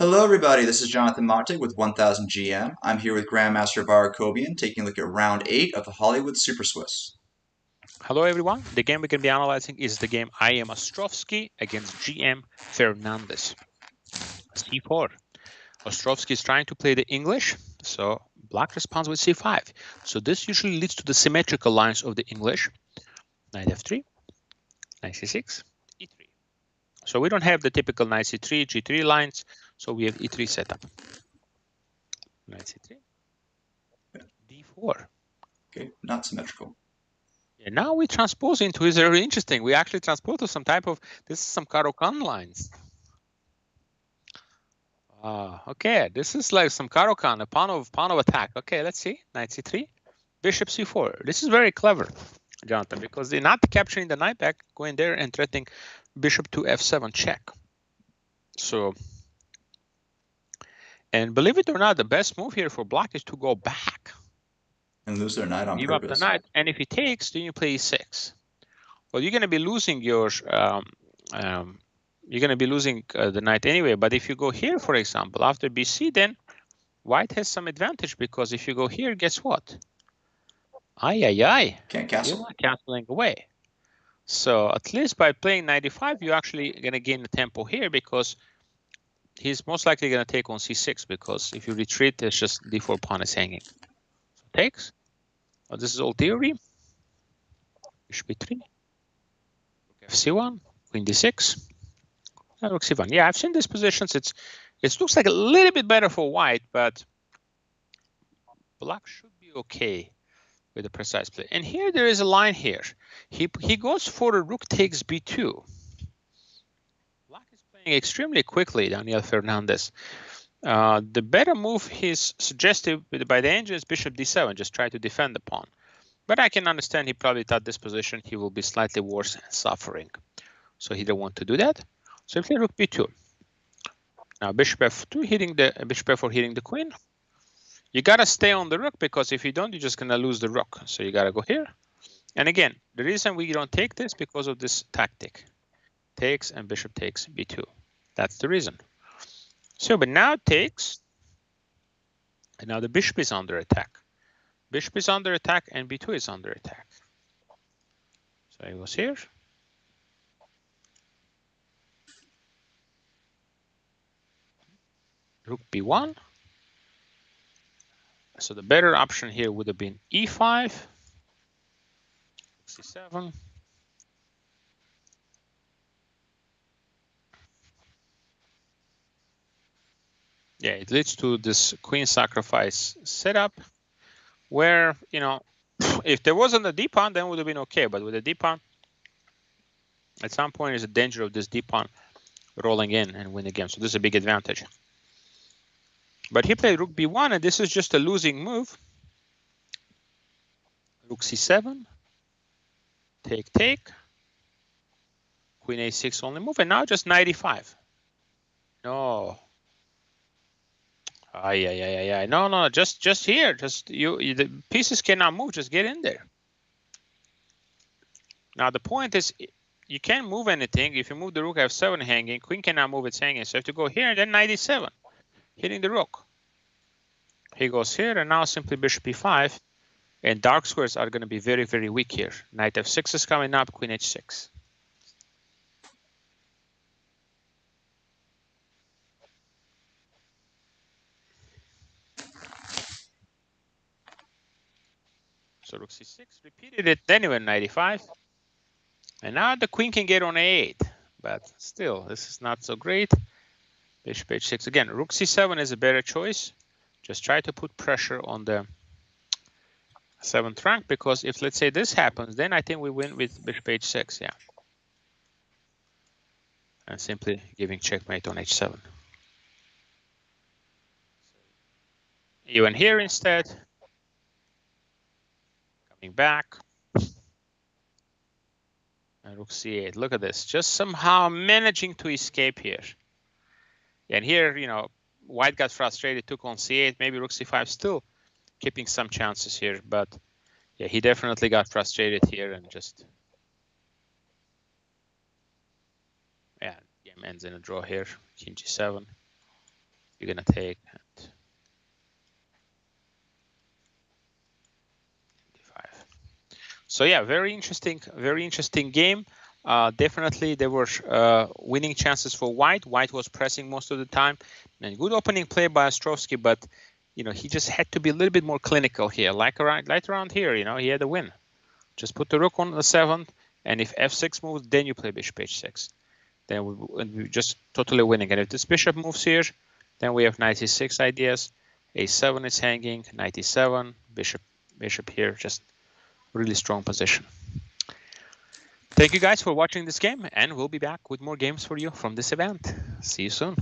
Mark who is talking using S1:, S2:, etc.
S1: Hello everybody, this is Jonathan Machtig with 1000 GM. I'm here with Grandmaster AKOBIAN taking a look at round 8 of the Hollywood Super Swiss.
S2: Hello everyone, the game we're going to be analyzing is the game I am Ostrovskiy against GM Fernandez. C4. Ostrovskiy is trying to play the English, so black responds with C5. So this usually leads to the symmetrical lines of the English. Knight F3, Knight C6, E3. So we don't have the typical Knight C3, G3 lines, so we have E3 setup. Knight C3, D4.
S1: Okay, not symmetrical.
S2: And now we transpose into, is very interesting. We actually transpose to some type of, this is some Caro-Kann lines. Okay, this is like some Caro-Kann, a pawn of attack. Okay, let's see. Knight C3, Bishop C4. This is very clever, Jonathan, because they're not capturing the knight back, going there and threatening Bishop to F7 check. So, and believe it or not, the best move here for black is to go back.
S1: And lose their knight on
S2: Give
S1: purpose.
S2: up the knight, and if he takes, then you play E6. Well, you're going to be losing your you're going to be losing the knight anyway. But if you go here, for example, after BC, then white has some advantage, because if you go here, guess what?
S1: Can't castle.
S2: You're not castling away. So at least by playing 95, you're actually going to gain the tempo here, because he's most likely going to take on C6, because if you retreat, it's just D4 pawn is hanging. So takes. Well, this is all theory. Bishop B3. FC1, Queen D6. Rook C1. Yeah, I've seen these positions. It looks like a little bit better for white, but black should be okay with the precise play. And here there is a line here. He goes for a rook takes B2. Black is playing extremely quickly, Daniel Fernandez. The better move he's suggested by the angel is Bishop D7, just try to defend the pawn. But I can understand he probably thought this position he will be slightly worse and suffering. So he didn't want to do that. So he played rook B2. Now Bishop F2 hitting the Bishop F4 hitting the queen. You gotta stay on the rook, because if you don't, you're just gonna lose the rook. So you gotta go here. And again, the reason we don't take this because of this tactic. Takes and bishop takes B2. That's the reason. So, but now takes, and now the bishop is under attack. Bishop is under attack and B2 is under attack. So he goes here. Rook B1. So the better option here would have been E5, C7. Yeah, it leads to this queen sacrifice setup where, you know, if there wasn't a d-pawn, then it would have been okay. But with a d-pawn, at some point, there's a danger of this d-pawn rolling in and win the game. So this is a big advantage. But he played rook b1, and this is just a losing move. Rook c7, take, take. Queen a6 only move, and now just 95. No. No, just here. Just you the pieces cannot move, just get in there. Now the point is, you can't move anything. If you move the rook f7 hanging, queen cannot move, it's hanging. So you have to go here, and then 97, hitting the rook. He goes here, and now simply bishop e5, and dark squares are going to be very, very weak here. Knight f6 is coming up, queen h6. So rook c6, repeated it, then he went 95. And now the queen can get on a8, but still, this is not so great. Bishop h6. Again, rook c7 is a better choice. Just try to put pressure on the 7th rank, because if, let's say, this happens, then I think we win with bishop h6, yeah. And simply giving checkmate on h7. You went here instead. Coming back. And rook c8. Look at this. Just somehow managing to escape here. And here, you know, white got frustrated, took on c8. Maybe rook c5 still keeping some chances here. But yeah, he definitely got frustrated here and just... Yeah, game ends in a draw here. King g7. you're gonna take at 5. So yeah, very interesting game. Definitely there were winning chances for White. White was pressing most of the time, and good opening play by Ostrovskiy, but you know, he just had to be a little bit more clinical here. Like around here, you know, he had a win. Just put the rook on the 7th, and if f6 moves, then you play bishop h6. Then we're just totally winning. And if this bishop moves here, then we have knight e6 ideas. a7 is hanging, knight e7, bishop here, just really strong position. Thank you guys for watching this game, and we'll be back with more games for you from this event. See you soon.